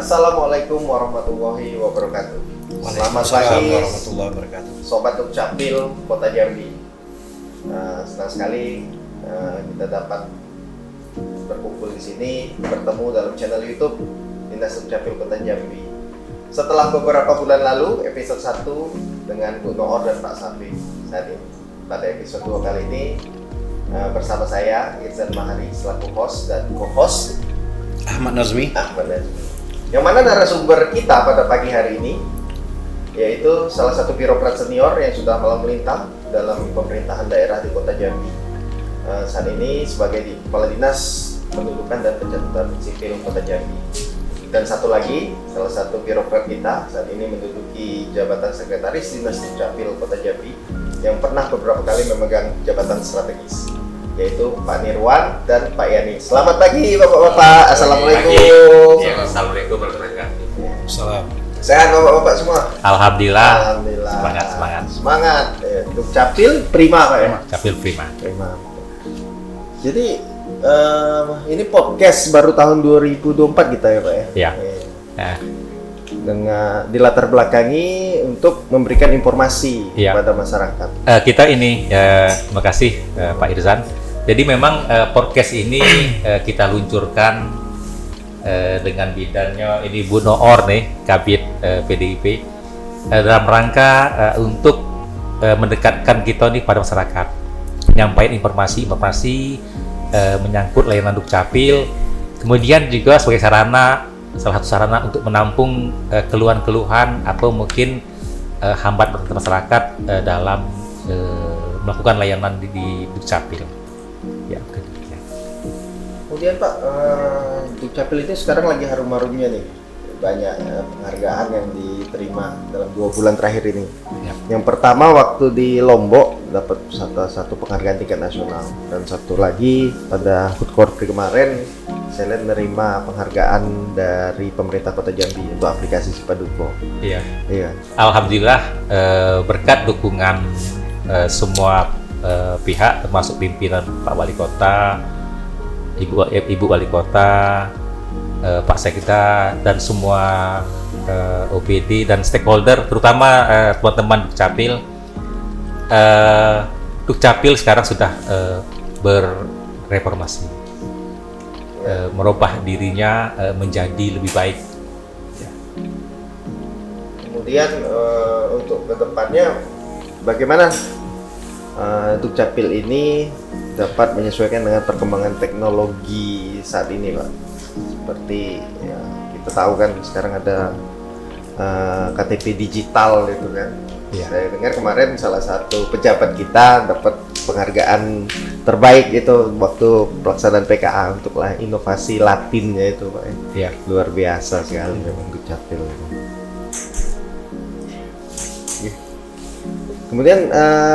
Assalamualaikum warahmatullahi wabarakatuh. Selamat pagi warahmatullahi wabarakatuh. Sobat Dukcapil Kota Jambi. Senang sekali kita dapat berkumpul di sini, bertemu dalam channel YouTube Dinas Dukcapil Kota Jambi. Setelah beberapa bulan lalu, episode 1 dengan Bu Noor dan Pak Safi. Saat ini, pada episode 2 kali ini bersama saya Irzan Mahari selaku host dan co-host Ahmad Nazmi. Yang mana narasumber kita pada pagi hari ini yaitu salah satu birokrat senior yang sudah malang melintang dalam pemerintahan daerah di Kota Jambi. Saat ini sebagai Kepala Dinas Pendudukan dan Pencatatan Sipil Kota Jambi. Dan satu lagi, salah satu birokrat kita saat ini menduduki jabatan Sekretaris Dinas Dukcapil Kota Jambi yang pernah beberapa kali memegang jabatan strategis, yaitu Pak Nirwan dan Pak Yani. Selamat pagi Bapak-Bapak. Assalamualaikum. Ya, assalamualaikum warahmatullahi wabarakatuh. Salam. Sehat Bapak-Bapak semua? Alhamdulillah. Alhamdulillah. Semangat. Dukcapil prima Pak ya? Dukcapil prima. Jadi ini podcast baru tahun 2024 kita ya Pak ya? Iya. Nah, dengan dilatar belakangi untuk memberikan informasi Iya. kepada masyarakat. kita ini, terima kasih Pak Irzan. Jadi memang podcast ini kita luncurkan dengan bidannya ini Bu Noor nih, Kabid PDIP, dalam rangka untuk mendekatkan kita nih pada masyarakat, menyampaikan informasi menyangkut layanan Dukcapil, kemudian juga sebagai salah satu sarana untuk menampung keluhan-keluhan atau mungkin hambatan masyarakat dalam melakukan layanan di Dukcapil. Ya, demikian. Kemudian Pak, Dukcapil itu sekarang lagi harum-harumnya nih, banyak penghargaan yang diterima dalam 2 bulan terakhir ini. Ya. Yang pertama waktu di Lombok dapat satu penghargaan tingkat nasional, dan satu lagi pada HUT Korpri kemarin saya lihat menerima penghargaan dari pemerintah Kota Jambi untuk aplikasi Sipaduko. Iya. Iya. Alhamdulillah berkat dukungan semua pihak, termasuk pimpinan Pak Wali Kota, Ibu Wali Kota, Pak Sekda, dan semua OPD dan stakeholder, terutama teman-teman Dukcapil. Dukcapil sekarang sudah berreformasi, merubah dirinya menjadi lebih baik. Kemudian untuk kedepannya bagaimana Dukcapil ini dapat menyesuaikan dengan perkembangan teknologi saat ini Pak? Seperti ya, kita tahu kan sekarang ada KTP digital gitu kan. Ya. Saya dengar kemarin salah satu pejabat kita dapat penghargaan terbaik itu waktu pelaksanaan PKA untuk inovasi Latinnya itu Pak. Ya. Luar biasa sekali memang Dukcapil. Kemudian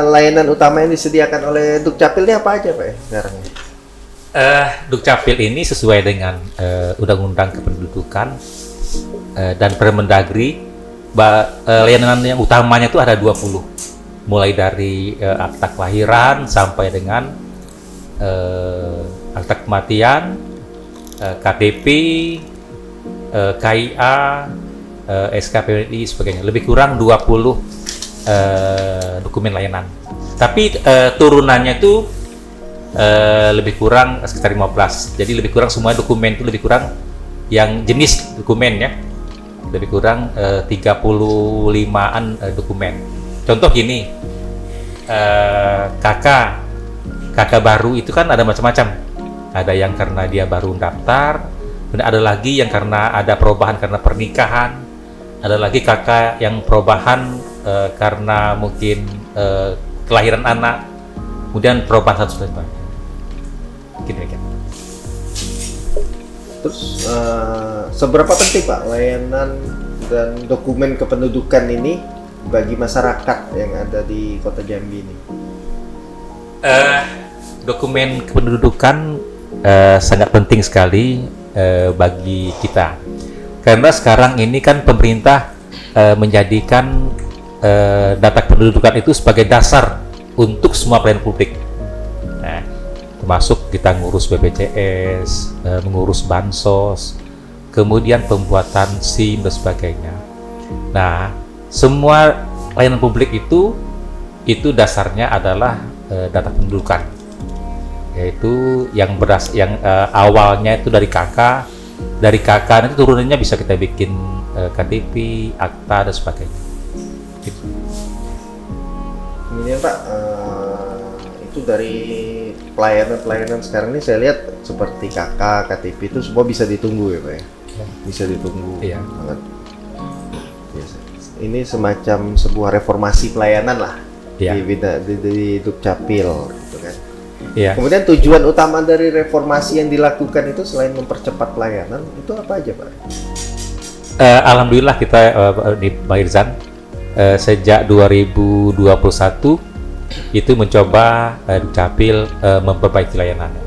layanan utama yang disediakan oleh Dukcapil ini apa aja Pak ya sekarang? Dukcapil ini sesuai dengan Undang-Undang Kependudukan dan Permendagri. Layanan yang utamanya itu ada 20, mulai dari akta kelahiran sampai dengan akta kematian, KTP, KIA, SKPWNI, sebagainya. Lebih kurang 20 dokumen layanan. Tapi turunannya itu lebih kurang sekitar 15. Jadi lebih kurang semua dokumen itu lebih kurang yang jenis dokumen ya. Lebih kurang 35-an dokumen. Contoh gini, KK baru itu kan ada macam-macam. Ada yang karena dia baru daftar, kemudian ada lagi yang karena ada perubahan karena pernikahan, ada lagi KK yang perubahan karena mungkin kelahiran anak, kemudian perubahan satu dan sebagainya. Gitu. Terus seberapa penting Pak layanan dan dokumen kependudukan ini bagi masyarakat yang ada di Kota Jambi ini? Dokumen kependudukan sangat penting sekali bagi kita, karena sekarang ini kan pemerintah menjadikan data kependudukan itu sebagai dasar untuk semua pelayanan publik. Nah, termasuk kita ngurus BPJS, mengurus bansos, kemudian pembuatan SIM dan sebagainya. Nah, semua layanan publik itu dasarnya adalah data pendudukan, yaitu yang awalnya itu dari KK nanti turunannya bisa kita bikin KTP, akta dan sebagainya. Gitu. Kemudian Pak, itu dari pelayanan sekarang ini saya lihat seperti KK, KTP itu semua bisa ditunggu ya Pak ya? Bisa ditunggu Iya. banget. Biasa. Ini semacam sebuah reformasi pelayanan lah Iya. di Dukcapil gitu kan. Iya. Kemudian tujuan utama dari reformasi yang dilakukan itu selain mempercepat pelayanan itu apa aja Pak? Alhamdulillah kita di Bang Irzan sejak 2021 itu mencoba Dukcapil memperbaiki layanannya.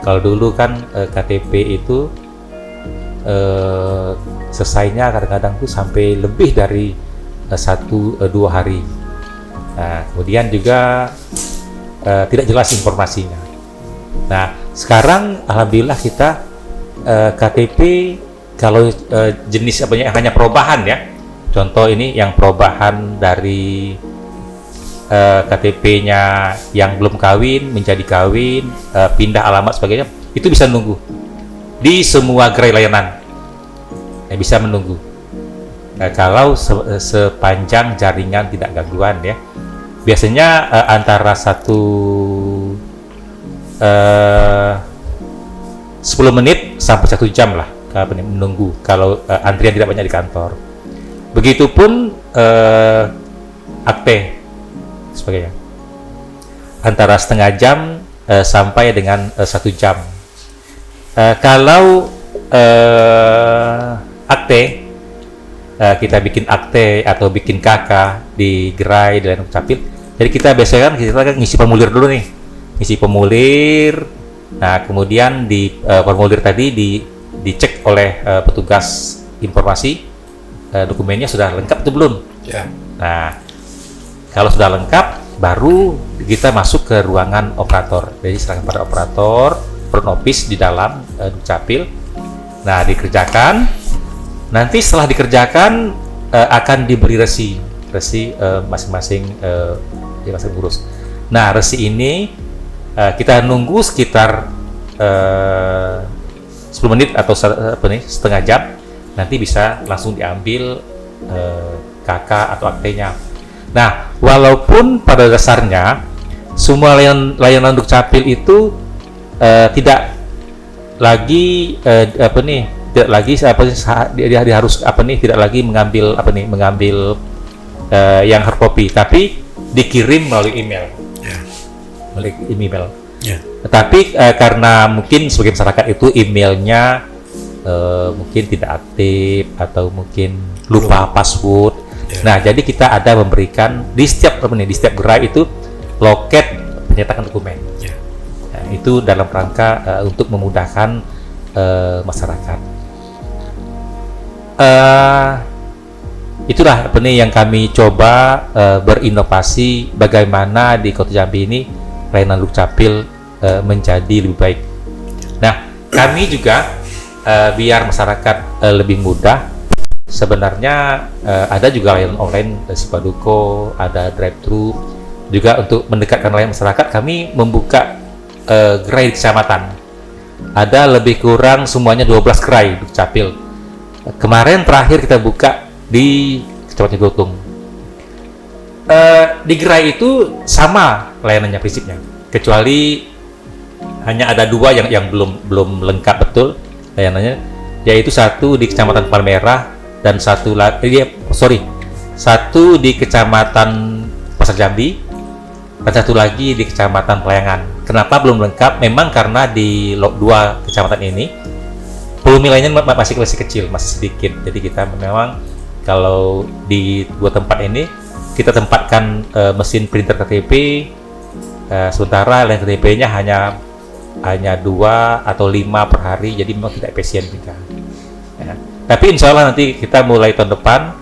Kalau dulu kan KTP itu selesainya kadang-kadang tuh sampai lebih dari 1-2 hari. Nah, kemudian juga tidak jelas informasinya. Nah, sekarang alhamdulillah kita KTP kalau jenis yang hanya perubahan ya. Contoh ini yang perubahan dari KTP-nya yang belum kawin menjadi kawin, pindah alamat sebagainya, itu bisa nunggu di semua gerai layanan. Bisa menunggu. Kalau sepanjang jaringan tidak gangguan ya. Biasanya antara 10 menit sampai 1 jam lah menunggu kalau antrian tidak banyak di kantor. Begitupun akte sebagainya. Antara setengah jam sampai dengan 1 jam. Kalau akte kita bikin akte atau bikin KK di gerai di layanan Dukcapil. Jadi kita biasanya kan kita ngisi formulir dulu nih, ngisi formulir. Nah kemudian di formulir tadi dicek oleh petugas informasi dokumennya sudah lengkap atau belum. Ya. Nah kalau sudah lengkap baru kita masuk ke ruangan operator. Jadi serahkan pada operator front office di dalam Dukcapil. Nah dikerjakan. Nanti setelah dikerjakan akan diberi resi masing-masing urus. Nah resi ini kita nunggu sekitar 10 menit atau setengah jam, nanti bisa langsung diambil KK atau aktenya. Nah walaupun pada dasarnya semua layanan Dukcapil itu tidak lagi tidak lagi dia harus tidak lagi mengambil yang hard copy, tapi dikirim melalui email. Ya. Melalui email. Ya. Tetapi karena mungkin sebagai masyarakat itu emailnya mungkin tidak aktif atau mungkin lupa password. Ya. Nah, jadi kita ada memberikan di setiap gerai itu loket penyetakan dokumen. Ya. Nah, itu dalam rangka untuk memudahkan masyarakat. Itulah yang kami coba berinovasi bagaimana di Kota Jambi ini layanan Dukcapil menjadi lebih baik. Nah, kami juga biar masyarakat lebih mudah, sebenarnya ada juga layanan online Sipaduko, ada drive-thru. Juga untuk mendekatkan layanan masyarakat, kami membuka gerai di kecamatan. Ada lebih kurang semuanya 12 gerai Dukcapil. Kemarin terakhir kita buka di Kecamatan Gotung. Di gerai itu sama layanannya prinsipnya, kecuali hanya ada 2 yang belum lengkap betul layanannya, yaitu satu di Kecamatan Palmerah dan satu di Kecamatan Pasar Jambi dan satu lagi di Kecamatan Pelayangan. Kenapa belum lengkap? Memang karena di 2 kecamatan ini volume lainnya masih kecil, masih sedikit. Jadi kita memang kalau di 2 tempat ini kita tempatkan mesin printer KTP, sementara layanan KTP-nya hanya 2 atau 5 per hari, jadi memang tidak efisien juga. Ya. Tapi insya Allah nanti kita mulai tahun depan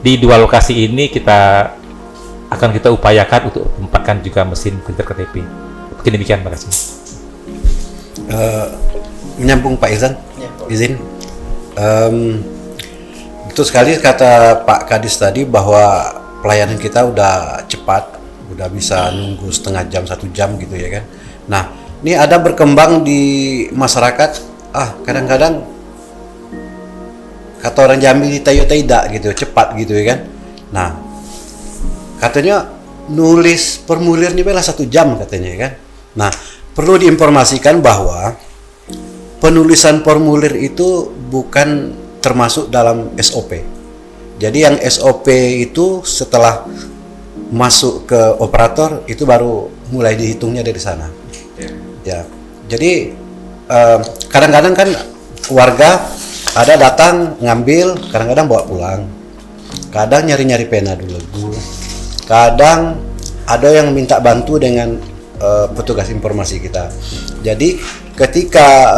di 2 lokasi ini kita upayakan untuk tempatkan juga mesin printer KTP. Mungkin demikian, terima kasih. Menyambung Pak Irzan, Ya, Pak. izin. Betul sekali kata Pak Kadis tadi bahwa pelayanan kita udah cepat, udah bisa nunggu setengah jam, 1 jam gitu ya kan. Nah, ini ada berkembang di masyarakat, kadang-kadang kata orang Jambi tayo tidak gitu, cepat gitu ya kan. Nah, katanya nulis formulirnya bela 1 jam katanya ya kan. Nah, perlu diinformasikan bahwa penulisan formulir itu bukan termasuk dalam SOP. Jadi yang SOP itu setelah masuk ke operator itu baru mulai dihitungnya dari sana. Ya. Jadi kadang-kadang kan warga ada datang ngambil, kadang-kadang bawa pulang. Kadang nyari-nyari pena dulu. Kadang ada yang minta bantu dengan petugas informasi kita. Jadi ketika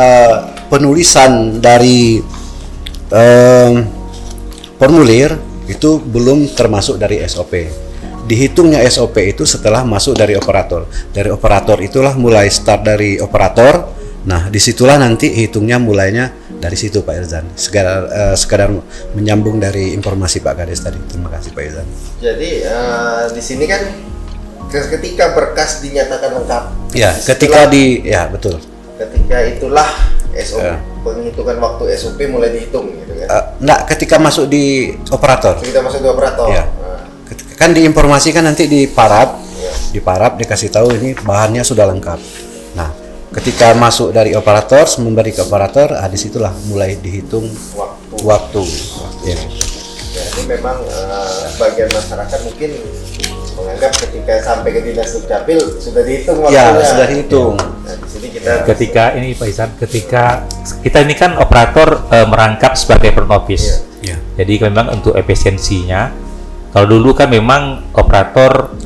penulisan dari formulir itu belum termasuk dari SOP. Dihitungnya SOP itu setelah masuk dari operator. Dari operator itulah mulai start dari operator. Nah, disitulah nanti hitungnya mulainya dari situ Pak Irzan. Sekadar menyambung dari informasi Pak Kadis tadi. Terima kasih Pak Irzan. Jadi di sini kan ketika berkas dinyatakan lengkap. Ya, ya betul. Ketika itulah SOP, penghitungan waktu SOP mulai dihitung gitu kan. Ketika masuk di operator. Ketika masuk di operator. Ya. Kan diinformasikan nanti di parab. Ya. Di parab dikasih tahu ini bahannya sudah lengkap. Nah, ketika masuk dari operator, memberi ke operator, disitulah mulai dihitung waktu. Ya. Jadi memang sebagian masyarakat mungkin menganggap ketika sampai ke dinas dukcapil sudah dihitung waktunya. Ya, sudah dihitung. Nah, di sini ketika ini Pak Ihsan, ketika kita ini kan operator merangkap sebagai front office. Ya. Jadi memang untuk efisiensinya, kalau dulu kan memang operator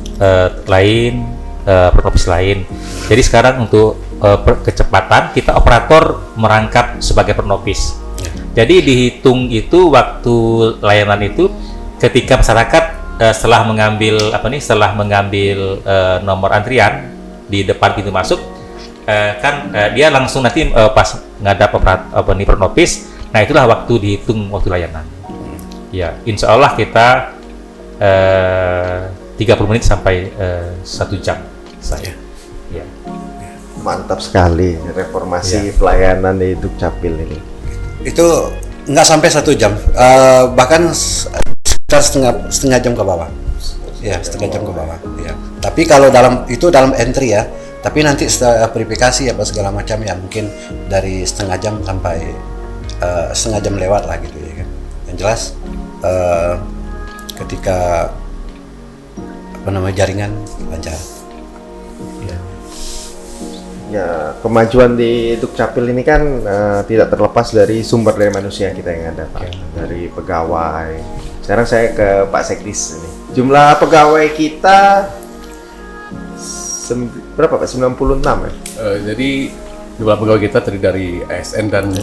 lain, front office lain. Jadi sekarang untuk kecepatan kita operator merangkap sebagai front office. Ya. Jadi dihitung itu waktu layanan itu ketika masyarakat setelah mengambil nomor antrian di depan pintu masuk, dia langsung nanti pas ngadap front office. Nah, itulah waktu dihitung waktu layanan. Ya, insya Allah kita 30 menit sampai 1 jam saya. Ya. Mantap sekali reformasi pelayanan di Dukcapil ini. Itu nggak sampai 1 jam, bahkan sekitar setengah jam ke bawah. Ya, setengah jam ke bawah. Ya. Tapi kalau dalam entry ya. Tapi nanti setelah verifikasi apa segala macam ya mungkin dari setengah jam sampai setengah jam lewat lah gitu ya kan. Yang jelas ketika jaringan lancar. Ya, kemajuan di Dukcapil ini kan tidak terlepas dari sumber daya manusia kita yang ada, Pak. Dari pegawai. Sekarang saya ke Pak Sekdis ini. Jumlah pegawai kita berapa Pak? 96 ya? Jadi jumlah pegawai kita terdiri dari ASN dan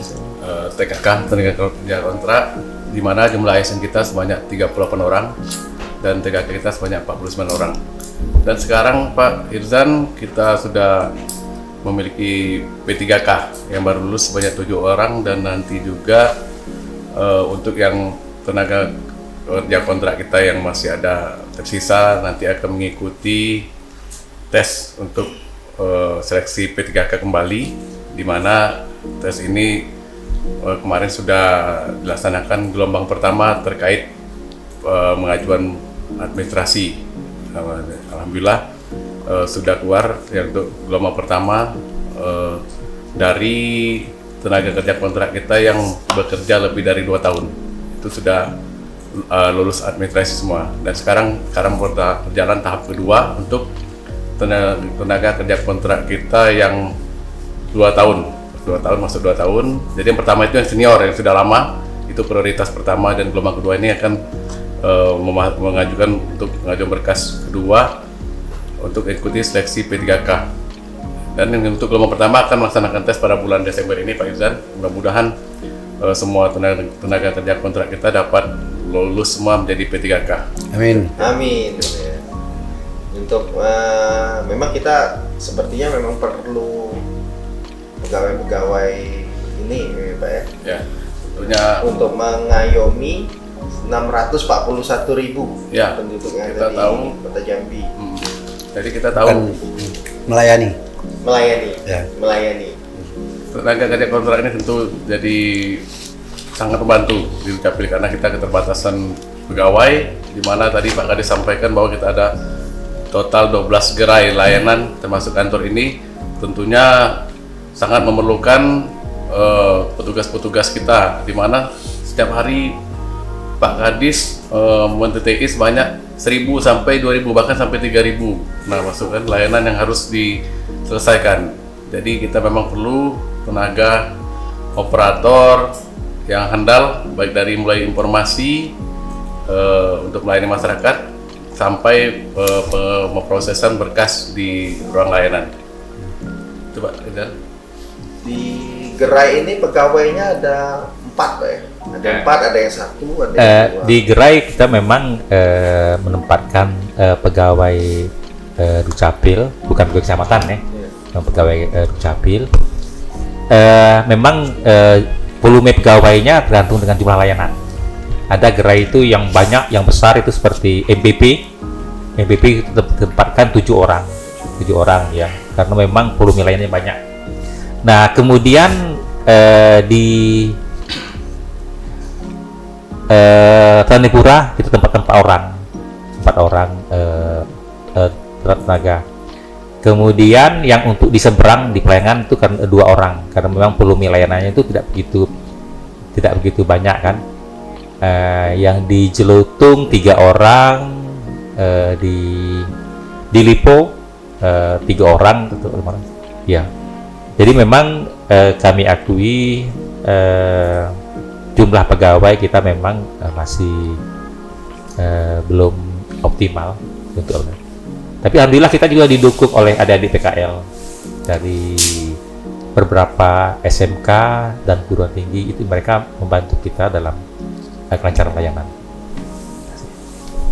TKK, tenaga kerja kontrak, di mana jumlah ASN kita sebanyak 38 orang dan TKK kita sebanyak 49 orang. Dan sekarang Pak Irzan kita sudah memiliki P3K yang baru lulus sebanyak 7 orang dan nanti juga untuk yang tenaga kerja kontrak kita yang masih ada tersisa nanti akan mengikuti tes untuk seleksi P3K kembali, di mana tes ini kemarin sudah dilaksanakan gelombang pertama terkait pengajuan administrasi. Alhamdulillah sudah keluar yang untuk gelombang pertama dari tenaga kerja kontrak kita yang bekerja lebih dari 2 tahun itu sudah lulus administrasi semua, dan sekarang berjalan tahap kedua untuk tenaga kerja kontrak kita yang 2 tahun masuk 2 tahun. Jadi yang pertama itu yang senior yang sudah lama, itu prioritas pertama, dan gelombang kedua ini akan mengajukan berkas kedua untuk ikuti seleksi P3K. Dan untuk gelombang pertama akan melaksanakan tes pada bulan Desember ini Pak Irzan. Mudah-mudahan semua tenaga kerja kontrak kita dapat lulus semua menjadi P3K. Amin. Amin. Untuk memang kita sepertinya memang perlu pegawai-pegawai ini Pak ya. Ya. adanya untuk mengayomi 641.000 Ya, penduduk yang kita ada tahu. di Kota Jambi. jadi kita tahu Kan melayani. Ya. Melayani. tenaga kerja kontrak ini tentu jadi sangat membantu di Dukcapil karena kita keterbatasan pegawai, di mana tadi Pak Kades sampaikan bahwa kita ada total 12 gerai layanan termasuk kantor ini, tentunya sangat memerlukan petugas-petugas kita, di mana setiap hari Pak Kadis men-TTI sebanyak 1.000 sampai 2.000 bahkan sampai 3.000. Nah, masukkan layanan yang harus diselesaikan. Jadi kita memang perlu tenaga operator yang handal, baik dari mulai informasi untuk melayani masyarakat sampai pemrosesan berkas di ruang layanan. Coba Rizal. Di gerai ini pegawainya ada 4 Pak ya? Ada 4, ada yang 1, ada yang 2. Di gerai kita memang menempatkan pegawai Dukcapil, bukan pegawai kecamatan ya, pegawai Dukcapil. Memang volume pegawainya tergantung dengan jumlah layanan. Ada gerai itu yang banyak, yang besar itu seperti MPP itu ditempatkan 7 orang ya, karena memang volume layanannya banyak. Nah, kemudian di Tanipura kita tempatkan 4 orang tenaga. Kemudian yang untuk di seberang di pelayanan itu kan 2 orang, karena memang volume layanannya itu tidak begitu banyak kan. Yang di Jelutung 3 orang, di Lipo 3 orang, ya. Jadi memang kami akui jumlah pegawai kita memang masih belum optimal untuk. Tapi alhamdulillah kita juga didukung oleh adik-adik PKL dari beberapa SMK dan perguruan tinggi, itu mereka membantu kita dalam kelancaran layanan.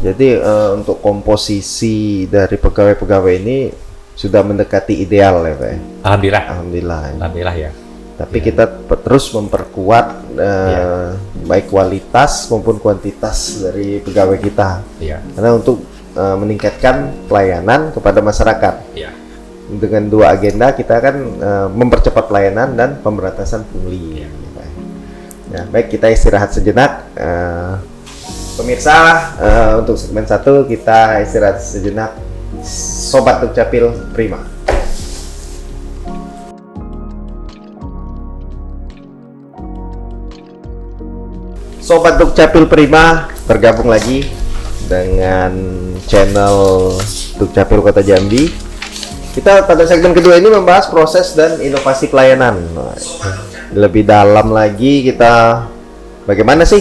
Jadi untuk komposisi dari pegawai-pegawai ini sudah mendekati ideal ya Pak? Alhamdulillah. Alhamdulillah ya. Tapi kita terus memperkuat baik kualitas maupun kuantitas dari pegawai kita. Iya. Karena untuk meningkatkan pelayanan kepada masyarakat. Iya. Dengan 2 agenda kita kan mempercepat pelayanan dan pemberantasan pungli. Iya. Nah, baik, kita istirahat sejenak. Pemirsa, untuk segmen 1 kita istirahat sejenak. Sobat Dukcapil Prima. Sobat Dukcapil Prima, bergabung lagi dengan channel Dukcapil Kota Jambi. Kita pada segmen kedua ini membahas proses dan inovasi pelayanan. Lebih dalam lagi kita bagaimana sih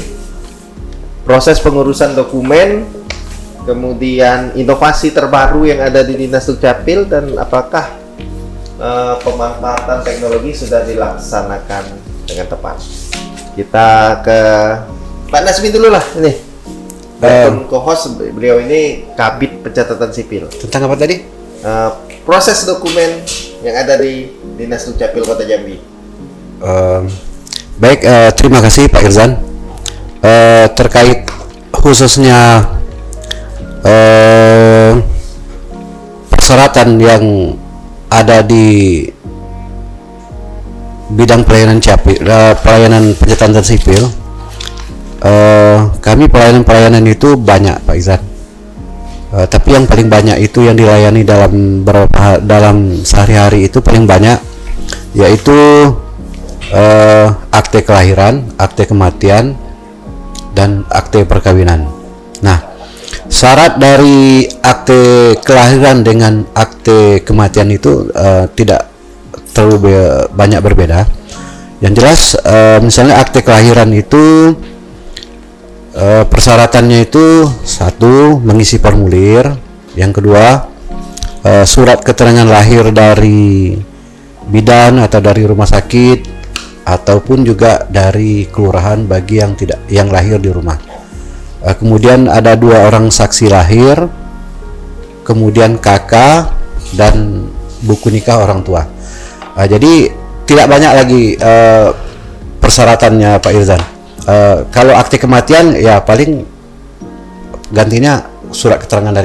proses pengurusan dokumen, kemudian inovasi terbaru yang ada di Dinas Dukcapil, dan apakah pemanfaatan teknologi sudah dilaksanakan dengan tepat. Kita ke Pak Nasmi dulu lah ini. Co-host beliau ini Kabid Pencatatan Sipil. Tentang apa tadi? Proses dokumen yang ada di Dinas Dukcapil Kota Jambi. Baik, terima kasih Pak Irzan. Terkait khususnya persyaratan yang ada di bidang pelayanan pelayanan pencatatan sipil, kami pelayanan itu banyak Pak Irzan. Tapi yang paling banyak itu yang dilayani dalam sehari-hari itu paling banyak yaitu akte kelahiran, akte kematian, dan akte perkawinan. Nah, syarat dari akte kelahiran dengan akte kematian itu tidak terlalu banyak berbeda. Yang jelas, misalnya akte kelahiran itu persyaratannya itu 1, mengisi formulir. Yang kedua, surat keterangan lahir dari bidan atau dari rumah sakit, ataupun juga dari kelurahan bagi yang lahir di rumah. Kemudian ada 2 orang saksi lahir, kemudian kakak, dan buku nikah orang tua. Jadi tidak banyak lagi persyaratannya Pak Irzan. Kalau akte kematian ya paling gantinya surat keterangan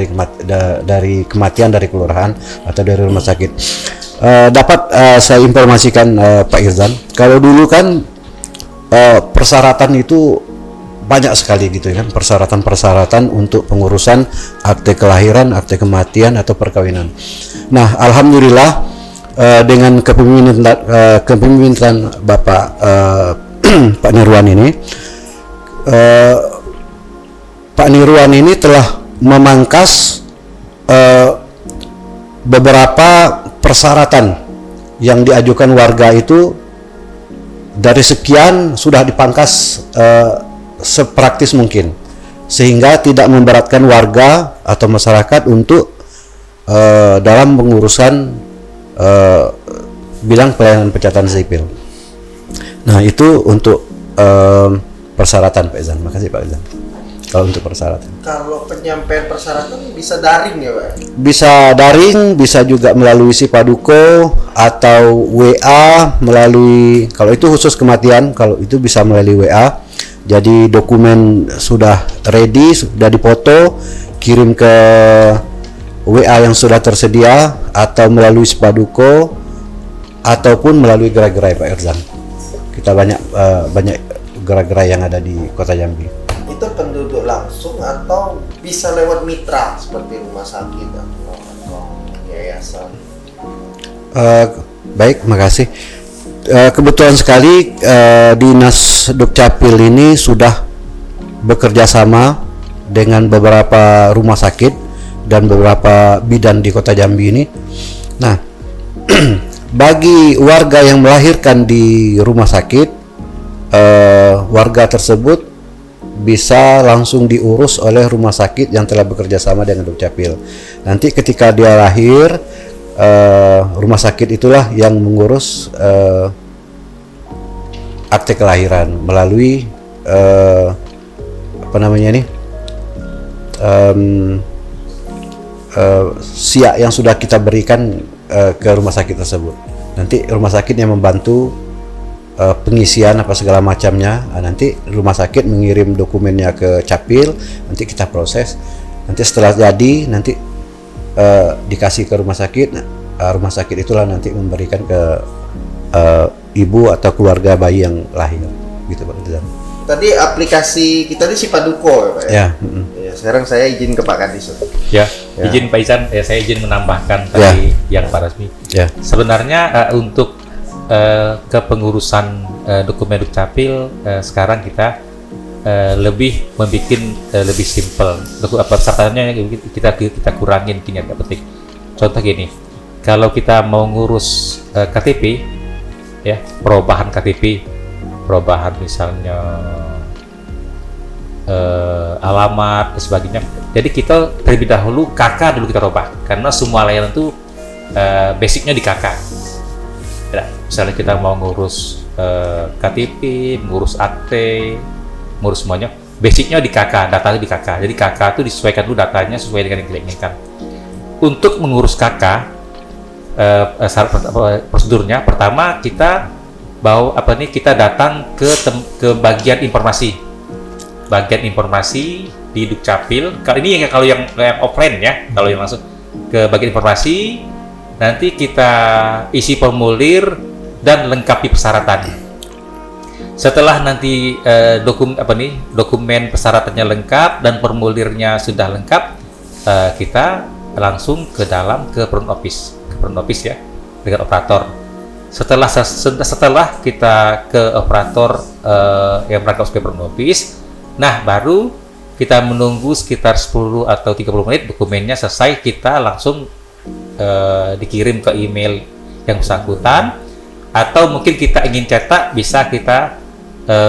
dari kematian dari kelurahan atau dari rumah sakit. Dapat saya informasikan Pak Irzan, kalau dulu kan persyaratan itu banyak sekali gitu kan, persyaratan untuk pengurusan akte kelahiran, akte kematian atau perkawinan. Nah, alhamdulillah dengan kepemimpinan Bapak Pak Nirwan ini, Pak Nirwan ini telah memangkas beberapa persyaratan yang diajukan warga itu dari sekian sudah dipangkas sepraktis mungkin, sehingga tidak memberatkan warga atau masyarakat untuk dalam pengurusan bidang pelayanan pencatatan sipil. Nah, itu untuk persyaratan Pak Izan. Makasih Pak Izan. Kalau untuk persyaratan. Kalau penyampaian persyaratan bisa daring ya Pak? Bisa daring, bisa juga melalui Sipaduko atau WA melalui, kalau itu khusus kematian, kalau itu bisa melalui WA. Jadi dokumen sudah ready, sudah dipoto, kirim ke WA yang sudah tersedia atau melalui Sipaduko ataupun melalui gerai-gerai Pak Irzan. Kita banyak gerai-gerai yang ada di Kota Jambi. Itu penduduk langsung atau bisa lewat mitra seperti rumah sakit atau yayasan? Baik, makasih. Kebetulan sekali Dinas Dukcapil ini sudah bekerja sama dengan beberapa rumah sakit dan beberapa bidan di Kota Jambi ini. Nah, bagi warga yang melahirkan di rumah sakit, warga tersebut bisa langsung diurus oleh rumah sakit yang telah bekerja sama dengan Dukcapil. Nanti ketika dia lahir, rumah sakit itulah yang mengurus akte kelahiran melalui SIA yang sudah kita berikan ke rumah sakit tersebut. Nanti rumah sakit yang membantu pengisian apa segala macamnya. Nanti rumah sakit mengirim dokumennya ke Capil, nanti kita proses. Nanti setelah jadi, nanti dikasih ke rumah sakit. Rumah sakit itulah nanti memberikan ke ibu atau keluarga bayi yang lahir, gitu Pak. Tadi aplikasi kita di Sipaduko ya Pak ya? Ya, sekarang saya izin ke Pak Kadis. Ya, izin Pak Izan, saya izin menambahkan tadi yang Pak Rasmi. Ya. Sebenarnya untuk kepengurusan dokumen Dukcapil sekarang kita lebih membuat lebih simpel. Persyaratannya kita kurangin kini agak penting. Contoh gini, kalau kita mau ngurus KTP, ya perubahan KTP, perubahan misalnya alamat dan sebagainya. Jadi kita terlebih dahulu KK dulu kita rubah, karena semua layanan itu basicnya di KK. Ya, misalnya kita mau ngurus KTP, ngurus akte, ngurus semuanya, basicnya di KK, datanya di KK. Jadi KK itu disesuaikan dulu datanya sesuai dengan yang kita inginkan. Untuk mengurus KK, prosedurnya pertama kita kita datang ke bagian informasi di Dukcapil. Kalau yang offline ya, kalau yang langsung ke bagian informasi, nanti kita isi formulir dan lengkapi persyaratan. Setelah nanti dokumen persyaratannya lengkap dan formulirnya sudah lengkap, kita langsung ke front office ya, dengan operator. Setelah kita ke operator yang merangkap sebagai front office, nah baru kita menunggu sekitar 10 atau 30 menit dokumennya selesai, kita langsung dikirim ke email yang bersangkutan, atau mungkin kita ingin cetak, bisa kita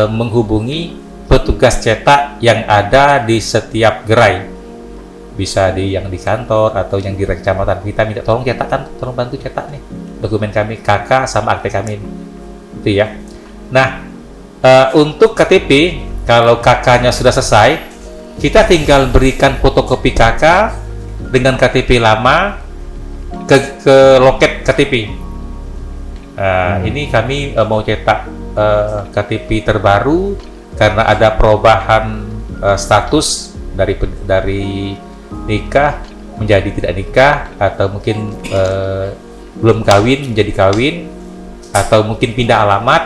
menghubungi petugas cetak yang ada di setiap gerai, bisa yang di kantor atau yang di kecamatan. Kita minta tolong cetakkan, tolong bantu cetak nih dokumen kami, KK sama akte kami, itu ya. Nah, untuk KTP, kalau KK-nya sudah selesai, kita tinggal berikan fotokopi KK dengan KTP lama ke loket KTP. Ini kami mau cetak KTP terbaru karena ada perubahan status dari nikah menjadi tidak nikah, atau mungkin belum kawin menjadi kawin, atau mungkin pindah alamat.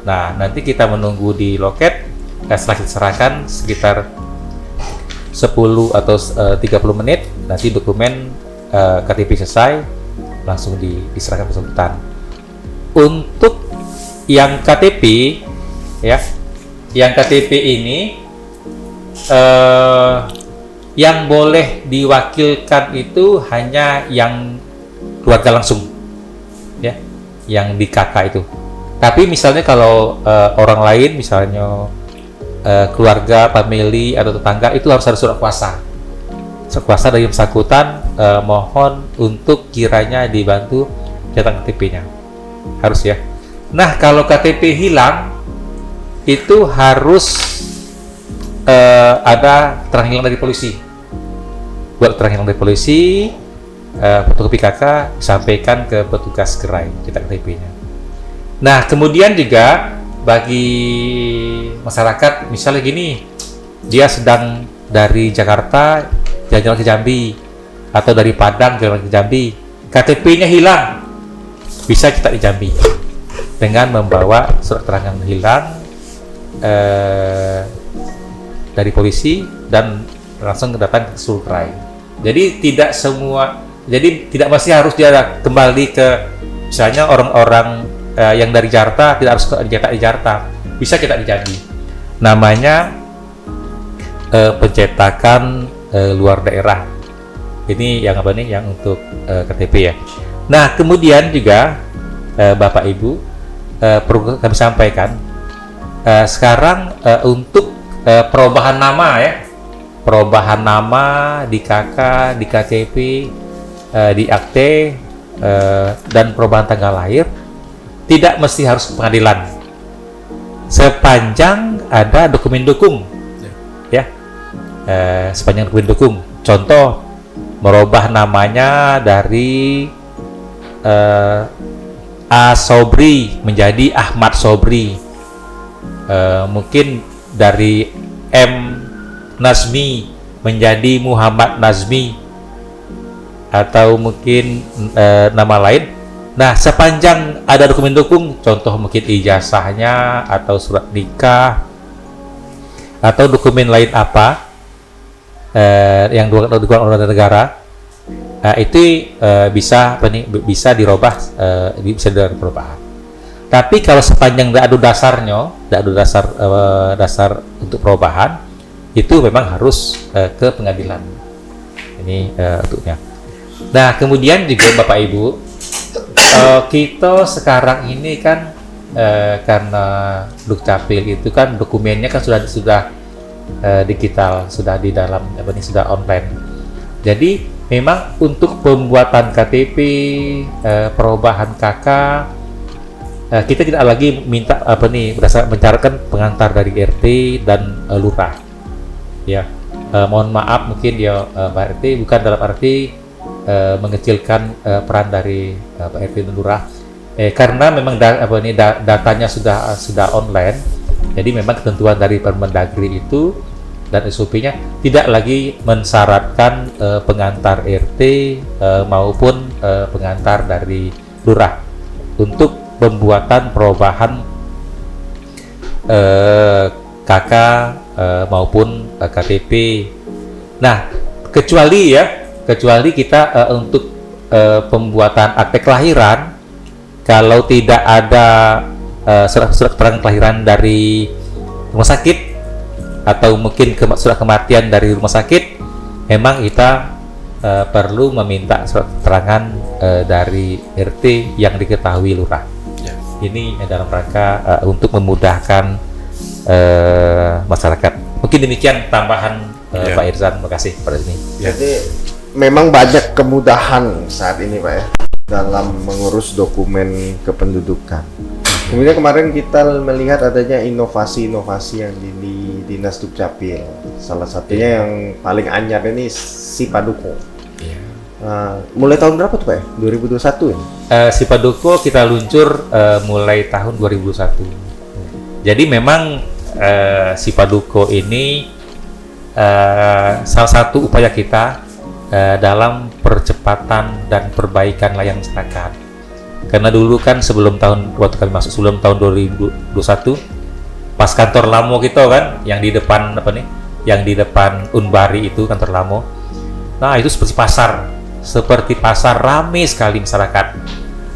Nah, nanti kita menunggu di loket. Setelah kita serahkan sekitar 10 atau 30 menit, nanti dokumen KTP selesai, langsung diserahkan bersangkutan. Untuk yang KTP, ya, yang KTP ini yang boleh diwakilkan itu hanya yang keluarga langsung, ya, yang di kakak itu. Tapi misalnya kalau orang lain, misalnya keluarga, family atau tetangga, itu harus ada surat kuasa. Surat kuasa dari yang bersangkutan, mohon untuk kiranya dibantu cetak KTP-nya. Harus ya. Nah, kalau KTP hilang, itu harus ada keterangan hilang dari polisi. Buat keterangan hilang dari polisi, fotokopi KK disampaikan ke petugas gerai cetak KTP-nya. Nah, kemudian juga bagi masyarakat, misalnya gini, dia sedang dari Jakarta jalan-jalan ke Jambi, atau dari Padang jalan ke Jambi, KTP-nya hilang, bisa cetak di Jambi dengan membawa surat keterangan hilang dari polisi dan langsung datang ke Sultrai. Jadi tidak masih harus dia kembali ke, misalnya orang-orang yang dari Jakarta tidak harus cetak di Jakarta, bisa cetak di Jambi. Namanya pencetakan luar daerah. Ini yang apa nih? Yang untuk KTP ya. Nah, kemudian juga Bapak Ibu, perlu kami sampaikan sekarang untuk perubahan nama ya, perubahan nama di KK, di KTP, di akte, dan perubahan tanggal lahir tidak mesti harus ke pengadilan, sepanjang ada dokumen dukung, ya, sepanjang dokumen dukung. Contoh, merubah namanya dari A Sobri menjadi Ahmad Sobri, mungkin dari M Nazmi menjadi Muhammad Nazmi, atau mungkin nama lain. Nah, sepanjang ada dokumen dukung, contoh mungkin ijazahnya atau surat nikah atau dokumen lain apa yang dikeluarkan oleh negara, itu bisa dirubah, bisa dari perubahan. Tapi kalau sepanjang tidak ada dasarnya, tidak ada dasar untuk perubahan, itu memang harus ke pengadilan. Ini untuknya. Nah, kemudian juga Bapak Ibu, kita sekarang ini kan karena Dukcapil itu kan dokumennya kan sudah digital, sudah di dalam sudah online. Jadi memang untuk pembuatan KTP, perubahan KK, kita tidak lagi minta berdasarkan mencatatkan pengantar dari RT dan lurah. Ya, mohon maaf mungkin ya Pak RT, bukan dalam arti mengecilkan peran dari Pak RT dan lurah, karena memang datanya sudah online. Jadi memang ketentuan dari Permendagri itu dan SOP-nya tidak lagi mensyaratkan pengantar RT maupun pengantar dari lurah untuk pembuatan perubahan KK maupun KTP. Nah, kecuali kita untuk pembuatan akte kelahiran, kalau tidak ada surat keterangan kelahiran dari rumah sakit atau mungkin surat kematian dari rumah sakit, memang kita perlu meminta surat keterangan dari RT yang diketahui lurah. Ini dalam rangka untuk memudahkan masyarakat. Mungkin demikian tambahan Pak Irzan. Terima kasih pada ini. Jadi memang banyak kemudahan saat ini Pak ya dalam mengurus dokumen kependudukan. Kemudian kemarin kita melihat adanya inovasi-inovasi yang di Dinas Dukcapil. Salah satunya yang paling anyar ini Sipaduko. Mulai tahun berapa tuh Pak ya? 2021 ya? Sipaduko kita luncur mulai tahun 2021. Jadi memang Sipaduko ini salah satu upaya kita dalam percepatan dan perbaikan layanan masyarakat. Karena dulu kan waktu kami masuk sebelum tahun 2021, pas kantor Lamo kita kan, yang di depan yang di depan Unbari itu kantor Lamo. Nah itu seperti pasar ramai sekali masyarakat.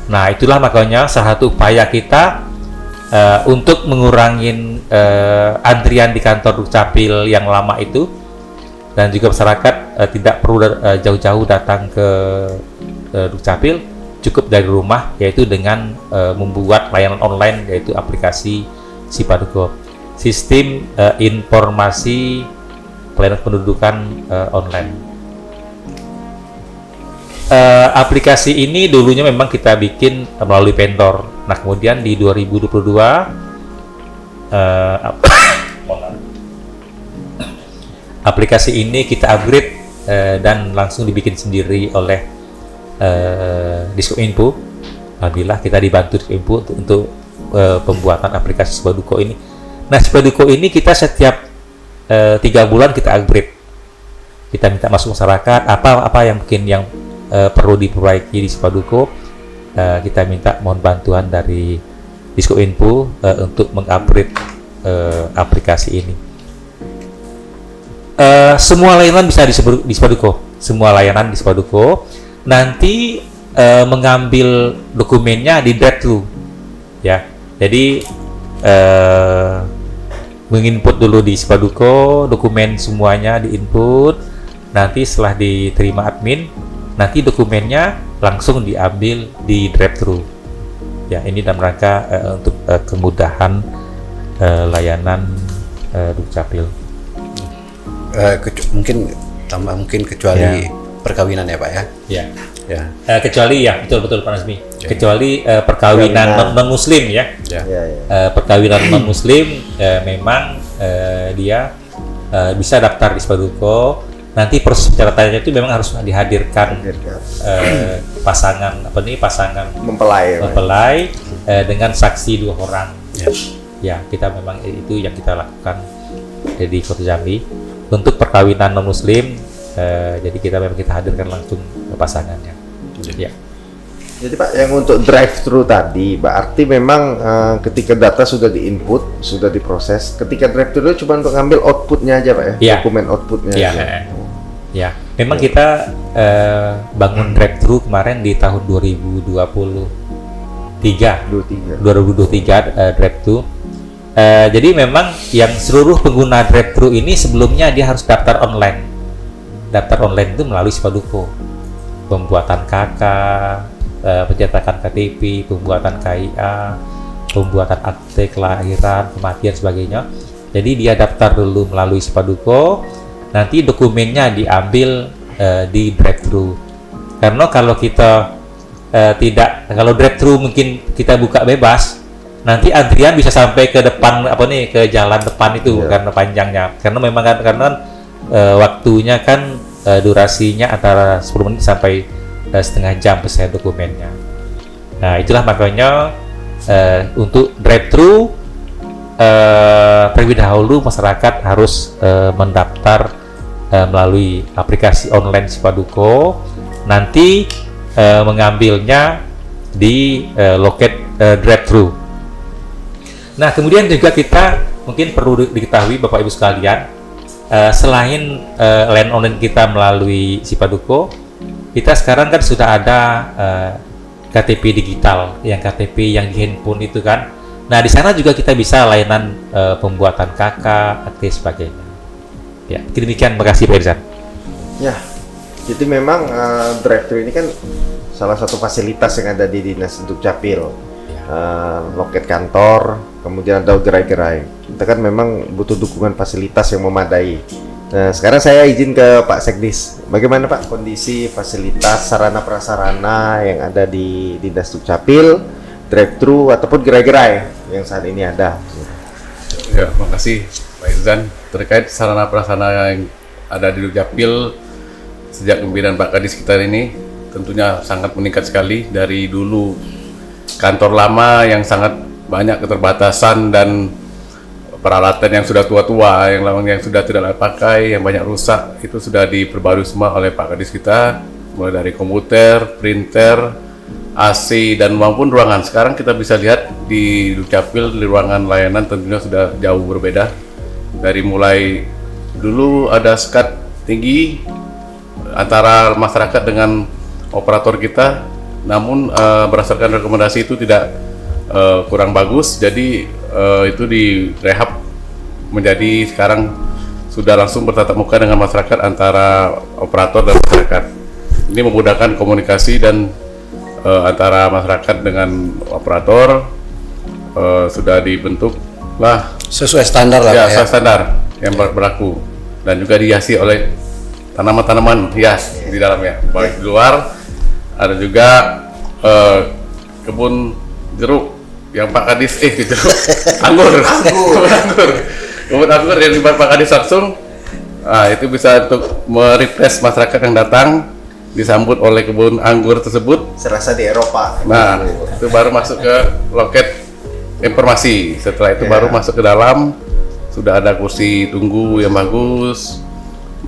Nah itulah makanya salah satu upaya kita untuk mengurangi antrian di kantor Dukcapil yang lama itu, dan juga masyarakat tidak perlu jauh-jauh datang ke Dukcapil, cukup dari rumah, yaitu dengan membuat layanan online, yaitu aplikasi Sipaduko, sistem informasi pelayanan pendudukan online. Aplikasi ini dulunya memang kita bikin melalui vendor. Nah kemudian di 2022 aplikasi ini kita upgrade dan langsung dibikin sendiri oleh Diskominfo. Alhamdulillah kita dibantu Diskominfo untuk pembuatan aplikasi Sipaduko ini. Nah Sipaduko ini kita setiap 3 bulan kita upgrade. Kita minta masuk masyarakat apa yang mungkin yang perlu diperbaiki di Sipaduko. Kita minta mohon bantuan dari Diskominfo untuk mengupgrade aplikasi ini. Semua layanan bisa di Sipaduko. Semua layanan di Sipaduko. Nanti mengambil dokumennya di drive-thru, ya. Jadi menginput dulu di Sipaduko, dokumen semuanya diinput. Nanti setelah diterima admin, nanti dokumennya langsung diambil di drive-thru. Ya, ini dalam rangka untuk kemudahan layanan Dukcapil. Mungkin kecuali perkawinan ya Pak ya? Ya. Ya. Kecuali ya betul Pak Nazmi. Ya. Kecuali perkawinan non Muslim ya. Ya. Perkawinan non Muslim memang dia bisa daftar di Sipaduko. Nanti proses pencatatannya itu memang harus dihadirkan pasangan mempelai dengan saksi 2 orang. Ya. Ya, kita memang itu yang kita lakukan di Kota Jambi. Untuk perkawinan non Muslim, jadi kita hadirkan langsung pasangannya. Ya. Jadi Pak, yang untuk drive-thru tadi, berarti memang ketika data sudah di-input, sudah diproses, ketika drive-thru cuma untuk ngambil outputnya aja Pak ya? Ya. Dokumen outputnya aja. Ya, memang kita bangun drive-thru kemarin di tahun 2023 drive-thru. Jadi memang yang seluruh pengguna drive-thru ini sebelumnya dia harus daftar online. Daftar online itu melalui Sipaduko. Pembuatan KK, pencetakan KTP, pembuatan KIA, pembuatan akte kelahiran, kematian, sebagainya. Jadi dia daftar dulu melalui Sipaduko, nanti dokumennya diambil di drive-thru. Karena kalau kita kalau drive-thru mungkin kita buka bebas, nanti antrian bisa sampai ke depan ke jalan depan itu karena panjangnya. Karena memang karena waktunya kan durasinya antara 10 menit sampai setengah jam selesai dokumennya. Nah itulah makanya untuk drive-thru terlebih dahulu masyarakat harus mendaftar melalui aplikasi online Sipaduko, nanti mengambilnya di loket drive-thru. Nah kemudian juga kita mungkin perlu diketahui Bapak Ibu sekalian, selain layanan online kita melalui Sipaduko, kita sekarang kan sudah ada KTP digital, yang KTP yang di handphone itu kan. Nah di sana juga kita bisa layanan pembuatan KK, akte, sebagainya. Ya, demikian. Makasih Pak Irzan. Ya, jadi memang drive-thru ini kan salah satu fasilitas yang ada di Dinas Dukcapil. Loket kantor, kemudian ada gerai-gerai. Kita kan memang butuh dukungan fasilitas yang memadai. Nah, sekarang saya izin ke Pak Sekdis. Bagaimana Pak kondisi fasilitas sarana prasarana yang ada di Dinas Dukcapil, drive-thru ataupun gerai-gerai yang saat ini ada? Ya, makasih Pak Irzan. Terkait sarana prasarana yang ada di Dukcapil sejak kepemimpinan Pak Kadis kita ini tentunya sangat meningkat sekali. Dari dulu kantor lama yang sangat banyak keterbatasan dan peralatan yang sudah tua-tua, yang sudah tidak layak pakai, yang banyak rusak, itu sudah diperbarui semua oleh Pak Kadis kita, mulai dari komputer, printer, AC, dan maupun ruangan. Sekarang kita bisa lihat di Dukcapil, di ruangan layanan tentunya sudah jauh berbeda. Dari mulai dulu ada sekat tinggi antara masyarakat dengan operator kita, namun berdasarkan rekomendasi itu tidak kurang bagus, jadi itu direhab menjadi sekarang sudah langsung bertatap muka dengan masyarakat antara operator dan masyarakat. Ini memudahkan komunikasi dan antara masyarakat dengan operator. Sudah dibentuk lah Sesuai standar lah ya, Pak, ya. standar yang berlaku, dan juga dihiasi oleh tanaman-tanaman hias di dalamnya. Baik di luar ada juga kebun jeruk yang Pak Kadis jeruk anggur. Kebun anggur yang di Pak Kadis langsung. Nah, itu bisa untuk merefresh masyarakat yang datang, disambut oleh kebun anggur tersebut. Serasa di Eropa. Nah, itu baru masuk ke loket informasi. Setelah itu baru masuk ke dalam, sudah ada kursi tunggu yang bagus,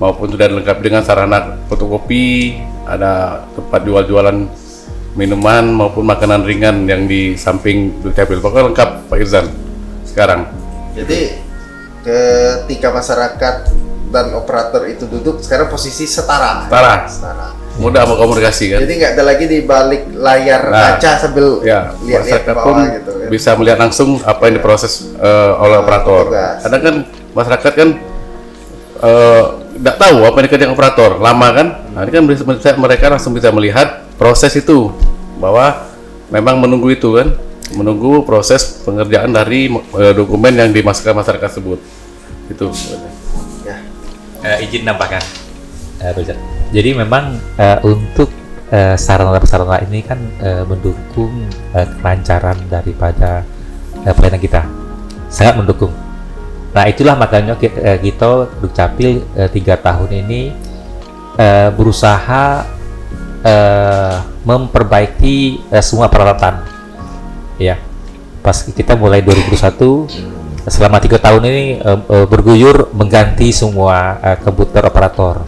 maupun sudah lengkap dengan sarana fotokopi, ada tempat jual-jualan minuman maupun makanan ringan yang di samping Dukcapil. Pokoknya lengkap Pak Irzan sekarang. Jadi ketika masyarakat dan operator itu duduk, sekarang posisi setara. Setara. Mudah mau komunikasi kan. Jadi nggak ada lagi di balik layar kaca sambil Ya, lihat-lihat ke masyarakat bawah pun gitu kan. bisa melihat langsung apa yang diproses oleh operator. petugas. Kadang kan masyarakat kan nggak tahu apa yang dikerjakan operator, lama kan. Nah, ini kan mereka langsung bisa melihat proses itu, bahwa memang menunggu itu kan, menunggu proses pengerjaan dari dokumen yang dimasukkan masyarakat tersebut. Itu. Ya. Izin nambahkan, Roger. Jadi memang untuk sarana-sarana ini kan mendukung kelancaran daripada pelayanan kita, sangat mendukung. Nah, itulah makanya kita Dukcapil 3 tahun ini berusaha memperbaiki semua peralatan. Ya, pas kita mulai 2021, selama 3 tahun ini berguyur mengganti semua komputer operator.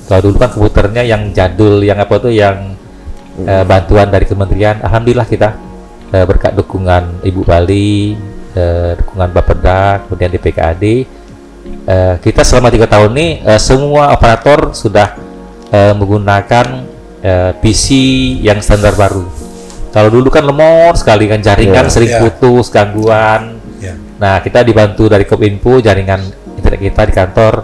Kalau dulu kan komputernya yang jadul, yang apa tuh, yang bantuan dari kementerian. Alhamdulillah kita berkat dukungan Ibu Bali, dukungan Bapeda, kemudian DPKAD, kita selama 3 tahun ini semua operator sudah menggunakan PC yang standar baru. Kalau dulu kan lemot sekali kan, jaringan sering putus, gangguan. Nah, kita dibantu dari Kominfo, jaringan internet kita di kantor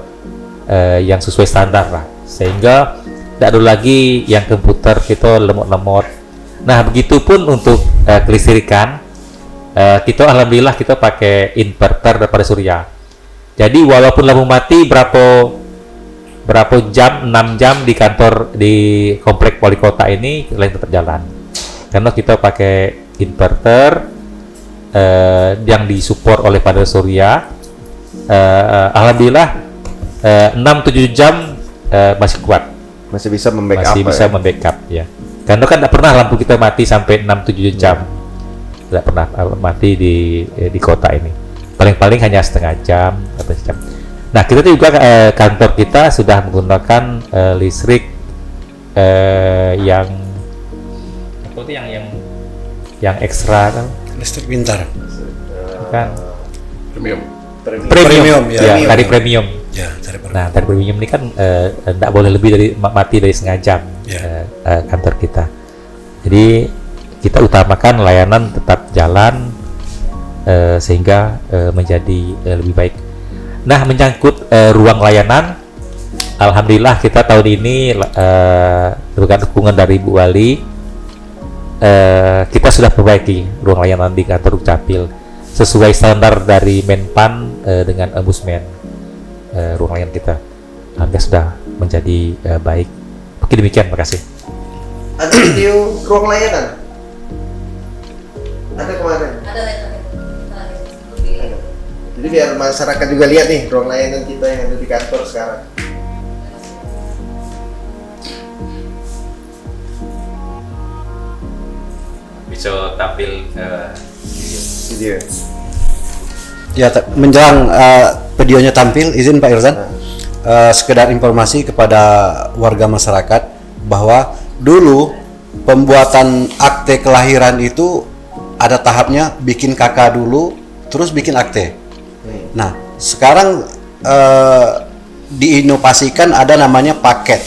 yang sesuai standar lah, sehingga tidak ada lagi yang komputer kita lemot-lemot. Nah, begitupun untuk kelistrikan, kita alhamdulillah kita pakai inverter daripada surya. Jadi walaupun lampu mati berapa jam, 6 jam di kantor di komplek wali kota ini, lain tetap jalan. Karena kita pakai inverter yang disupport oleh panel surya. Alhamdulillah 6-7 jam masih kuat. Masih bisa membackup. Masih bisa membackup ya. Karena kan tidak pernah lampu kita mati sampai 6-7 jam. Tidak pernah mati di kota ini. Paling-paling hanya setengah jam atau sejam. Nah, kita juga kantor kita sudah menggunakan listrik yang apa itu yang ekstra kan? Listrik pintar. Kan Premium. ya, dari premium. Ya, dari per- Nah, dari premium ini kan tidak boleh lebih dari mati dari setengah jam kantor kita. Jadi kita utamakan layanan tetap jalan sehingga menjadi lebih baik. Nah, menyangkut ruang layanan, alhamdulillah kita tahun ini berkat dukungan dari Ibu Wali, kita sudah perbaiki ruang layanan di kantor Dukcapil sesuai standar dari Menpan dengan Ombudsman. Ruang layanan kita alhamdulillah sudah menjadi baik. Oke, demikian, makasih. Ada video ruang layanan? Ada kemarin? Ada. Jadi biar masyarakat juga lihat nih ruang layanan kita yang ada di kantor sekarang. Bisa tampil Video. Ya, menjelang videonya tampil, izin Pak Irzan, sekedar informasi kepada warga masyarakat bahwa dulu pembuatan akte kelahiran itu ada tahapnya, bikin KK dulu, terus bikin akte. Nah, sekarang diinovasikan ada namanya paket.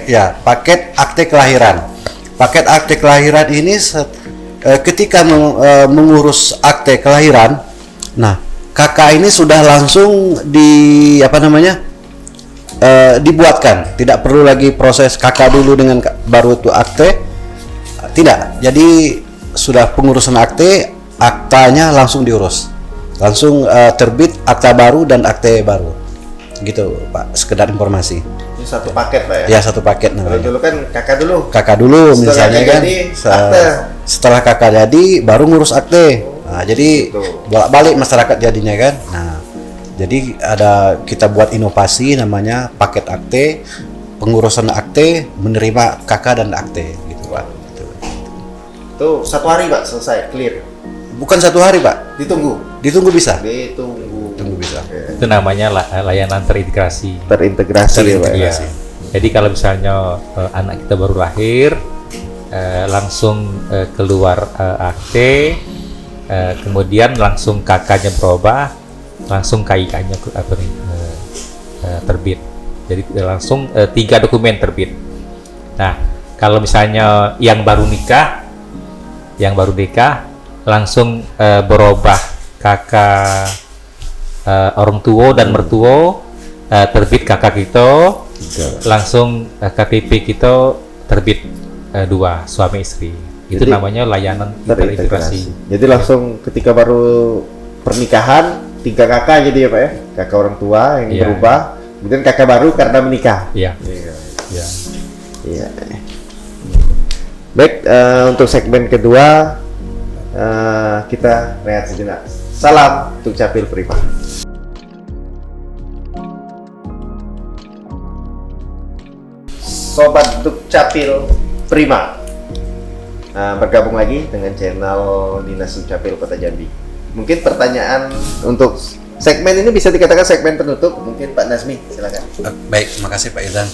Ya, paket akte kelahiran. Paket akte kelahiran ini ketika mengurus akte kelahiran, nah KK ini sudah langsung dibuatkan, tidak perlu lagi proses KK dulu dengan baru itu akte, tidak. Jadi sudah pengurusan akte, aktanya langsung diurus, langsung terbit akta baru dan akte baru, gitu Pak. Sekedar informasi. Ini satu paket Pak ya? Ya, satu paket Kalau namanya. dulu kan kakak dulu setelah misalnya kakak kan, jadi, akte. setelah kakak jadi baru ngurus akte. Nah, jadi Gitu. bolak-balik masyarakat jadinya kan. Nah, jadi kita buat inovasi namanya paket akte, pengurusan akte, menerima kakak dan akte, gitu Pak. Gitu. Itu 1 hari Pak selesai, clear. Bukan 1 hari Pak, ditunggu bisa. Tunggu bisa. Itu namanya layanan terintegrasi. Terintegrasi ya Pak. Iya. Jadi kalau misalnya anak kita baru lahir, langsung keluar akte, kemudian langsung kakaknya berubah, langsung KIK-nya terbit. Jadi langsung 3 dokumen terbit. Nah, kalau misalnya yang baru nikah langsung berubah kakak orang tua dan mertua, terbit kakak kita, langsung KTP kita terbit 2 suami istri. Itu Jadi, namanya layanan terintegrasi. Jadi langsung ketika baru pernikahan 3 kakak jadi ya Pak ya, kakak orang tua yang Iya. berubah, kemudian kakak baru karena menikah. Iya. Iya. Iya. Iya. Baik, untuk segmen kedua kita rehat sejenak. Salam untuk Capil Prima. Sobat Dukcapil Prima, bergabung lagi dengan channel Dinas Dukcapil Kota Jambi. Mungkin pertanyaan untuk segmen ini bisa dikatakan segmen penutup. Mungkin Pak Nazmi, silakan. Baik, makasih Pak Irzan.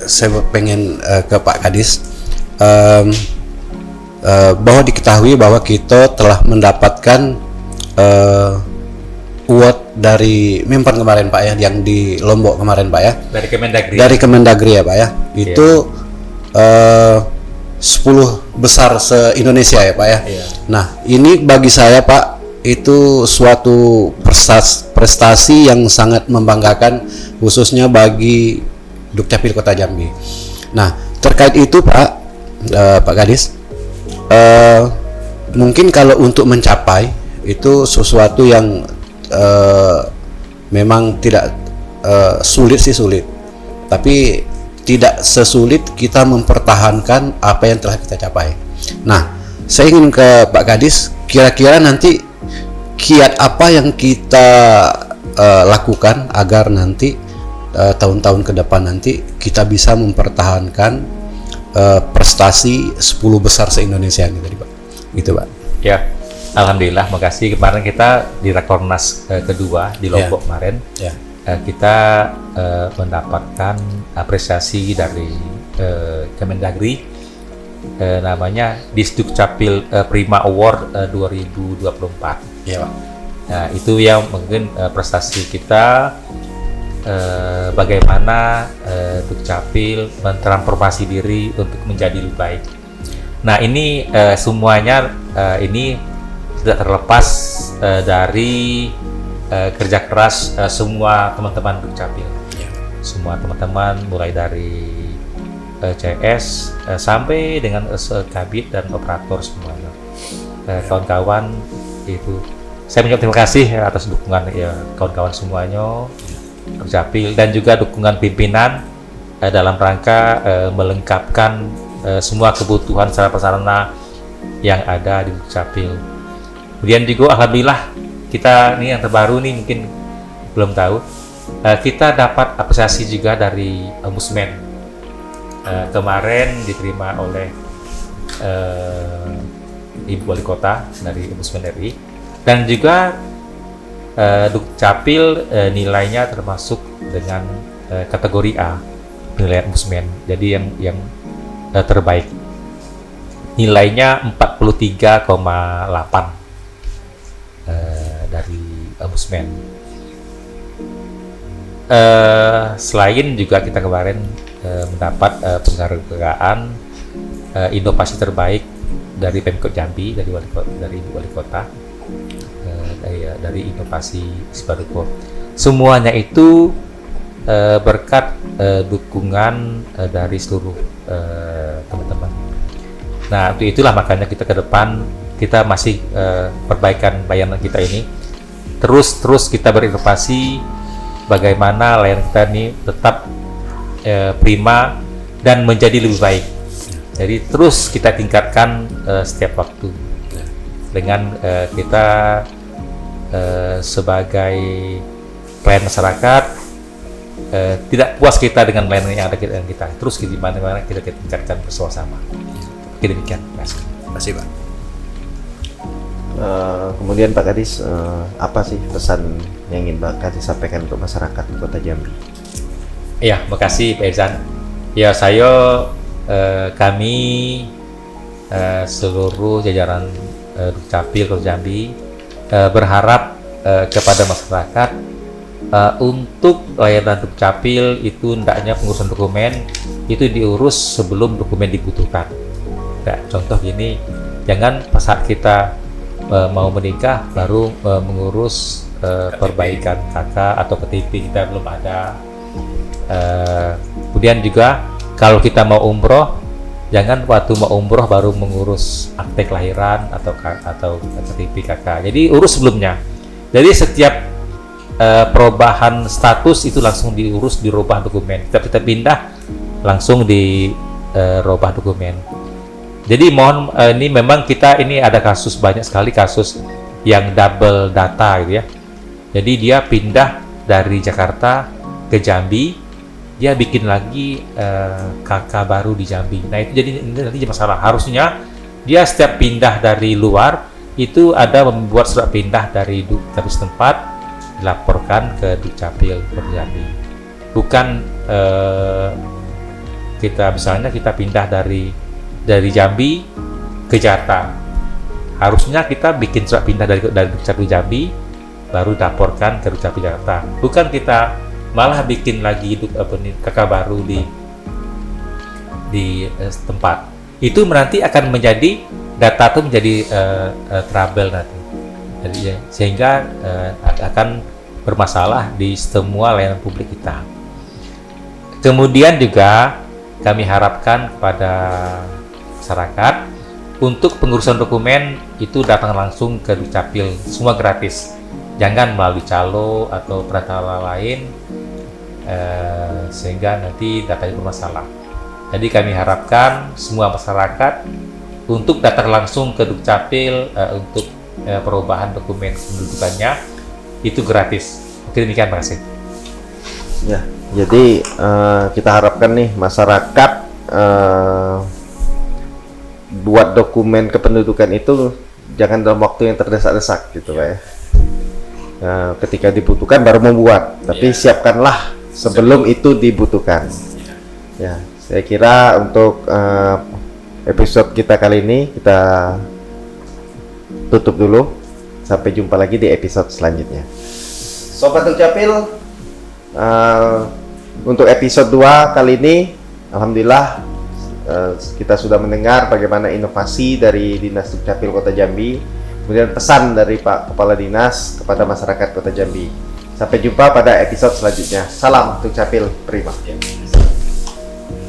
Saya pengen ke Pak Kadis, bahwa diketahui bahwa kita telah mendapatkan award dari Mempan kemarin Pak ya, yang di Lombok kemarin Pak ya, Dari Kemendagri. dari Kemendagri ya Pak ya, itu 10 besar se-Indonesia ya Pak ya. Iya. Nah, ini bagi saya Pak itu suatu prestasi yang sangat membanggakan, khususnya bagi Dukcapil Kota Jambi. Nah, terkait itu Pak, Pak Kadis, mungkin kalau untuk mencapai itu sesuatu yang memang tidak sulit, tapi tidak sesulit kita mempertahankan apa yang telah kita capai. Nah, saya ingin ke Pak Kadis, kira-kira nanti kiat apa yang kita lakukan agar nanti tahun-tahun ke depan nanti kita bisa mempertahankan prestasi 10 besar se-Indonesia ini tadi Pak. Gitu Pak. Ya, alhamdulillah, makasih. Kemarin kita di Rakornas kedua di Lombok kemarin, kita mendapatkan apresiasi dari Kemendagri, namanya Disdukcapil Prima Award 2024. Iya Pak. Nah, itu yang mungkin prestasi kita, bagaimana Dukcapil mentransformasi diri untuk menjadi lebih baik. Nah, ini semuanya ini tidak terlepas dari kerja keras semua teman-teman Dukcapil. Semua teman-teman mulai dari CS sampai dengan kabit dan operator semuanya. Kawan-kawan itu saya mengucapkan terima kasih atas dukungan ya kawan-kawan semuanya Dukcapil, dan juga dukungan pimpinan dalam rangka melengkapkan semua kebutuhan sarana yang ada di Dukcapil. Kemudian juga alhamdulillah kita ini yang terbaru nih mungkin belum tahu, kita dapat apresiasi juga dari Ombudsman. Kemarin diterima oleh Ibu Wali Kota dari Ombudsman RI, dan juga Dukcapil nilainya termasuk dengan kategori A, penilaian Ombudsman. Jadi yang terbaik. Nilainya 43,8 dari Ombudsman. Selain juga kita kemarin mendapat penghargaan inovasi terbaik dari Pemkot Jambi, dari wali kota, dari inovasi Sipaduko. Semuanya itu berkat dukungan dari seluruh teman-teman. Nah, untuk itulah makanya kita ke depan kita masih perbaikan layanan kita ini. Terus kita berinovasi bagaimana layanan kita ini tetap prima dan menjadi lebih baik. Jadi terus kita tingkatkan setiap waktu dengan kita sebagai pelayan masyarakat tidak puas kita dengan layanan yang ada kita terus gimana kita tingkatkan bersama-sama. Demikian. Terima kasih, Pak. Kemudian Pak Kadis, apa sih pesan yang ingin Pak Kadis sampaikan untuk masyarakat di Kota Jambi? Iya, makasih Pak Irzan. Ya, kami seluruh jajaran Dukcapil Kota Jambi berharap kepada masyarakat untuk layanan Dukcapil itu hendaknya pengurusan dokumen itu diurus sebelum dokumen dibutuhkan. Nah, contoh gini, jangan pas saat kita mau menikah baru mengurus perbaikan KK atau KTP kita belum ada. Kemudian juga kalau kita mau umroh, jangan waktu mau umroh baru mengurus akte kelahiran atau KTP KK. Jadi urus sebelumnya. Jadi setiap perubahan status itu langsung diurus, dirubah dokumen. Kita pindah langsung dirubah dokumen. Jadi mohon ini memang kita ini ada kasus banyak sekali kasus yang double data gitu ya. Jadi dia pindah dari Jakarta ke Jambi, dia bikin lagi KK baru di Jambi. Nah itu jadi nanti masalah. Harusnya dia setiap pindah dari luar itu ada membuat surat pindah dari Dukcapil setempat dilaporkan ke Dukcapil Kota Jambi. Bukan misalnya kita pindah dari Jambi ke Jakarta. Harusnya kita bikin surat pindah dari Dukcapil Jambi baru dilaporkan ke Dukcapil Jakarta. Bukan kita malah bikin lagi KK baru di tempat. Itu nanti akan menjadi data itu menjadi trouble nanti. Jadi sehingga akan bermasalah di semua layanan publik kita. Kemudian juga kami harapkan kepada masyarakat untuk pengurusan dokumen itu datang langsung ke Dukcapil, semua gratis. Jangan melalui calo atau perantara lain sehingga nanti datanya bermasalah. Jadi kami harapkan semua masyarakat untuk datang langsung ke Dukcapil untuk perubahan dokumen kependudukannya itu gratis. Oke, demikian, terima kasih. Ya, jadi kita harapkan nih masyarakat buat dokumen kependudukan itu jangan dalam waktu yang terdesak-desak gitu Pak ya. Ketika dibutuhkan baru membuat, tapi siapkanlah sebelum itu dibutuhkan. Ya, saya kira untuk episode kita kali ini kita tutup dulu. Sampai jumpa lagi di episode selanjutnya. Sobat Dukcapil, untuk episode 2 kali ini alhamdulillah kita sudah mendengar bagaimana inovasi dari Dinas Dukcapil Kota Jambi, kemudian pesan dari Pak Kepala Dinas kepada masyarakat Kota Jambi. Sampai jumpa pada episode selanjutnya. Salam Dukcapil Prima.